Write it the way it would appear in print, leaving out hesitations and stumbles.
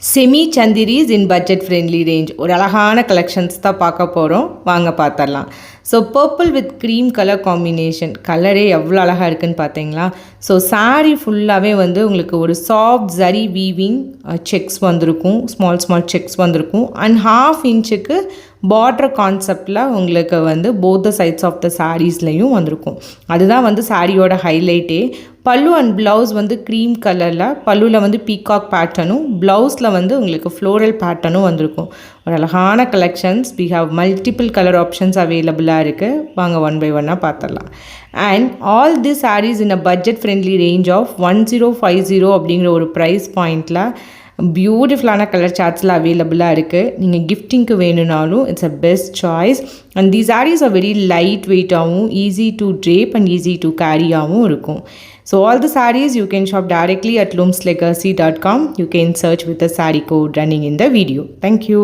Semi சந்திரிஸ் இன் budget friendly range ஒரு அழகான collections தான் பார்க்க போகிறோம். வாங்க பார்த்துடலாம். So purple with cream colour combination, கலரே எவ்வளோ அழகாக இருக்குதுன்னு பார்த்தீங்களா? ஸோ சாரீ ஃபுல்லாகவே வந்து உங்களுக்கு ஒரு சாஃப்ட் ஜரி வீவிங் செக்ஸ் வந்திருக்கும், ஸ்மால் ஸ்மால் செக்ஸ் வந்திருக்கும். அண்ட் 1/2 இன்ச்சுக்கு பார்டர் கான்செப்டில் உங்களுக்கு வந்து both the sides of the சாரீஸ்லையும் வந்திருக்கும். அதுதான் வந்து சாரியோட ஹைலைட்டே. பல்லு அண்ட் ப்ளவுஸ் வந்து க்ரீம் கலரில், பல்லுவில் வந்து பீகாக் பேட்டர்னும், ப்ளவுஸில் வந்து உங்களுக்கு ஃப்ளோரல் பேட்டர்னும் வந்திருக்கும். ஒரு அழகான collections. We have multiple colour options அவைலபிளாக இருக்குது. வாங்க ஒன் பை ஒன்னாக பார்த்துடலாம். And all this sarees in a budget friendly range of 1050 அப்படிங்கிற ஒரு ப்ரைஸ் பாயிண்டில் பியூட்டிஃபுல்லான கலர் சார்ட்ஸில் அவைலபிளாக இருக்குது. நீங்கள் கிஃப்டிங்க்கு வேணும்னாலும் it's a best choice. And the saris are very light வெயிட்டாகவும், easy to drape and easy to கேரியாகவும் இருக்கும். So all the sarees you can shop directly at loomslegacy.com. You can search with the saree code running in the video. Thank you.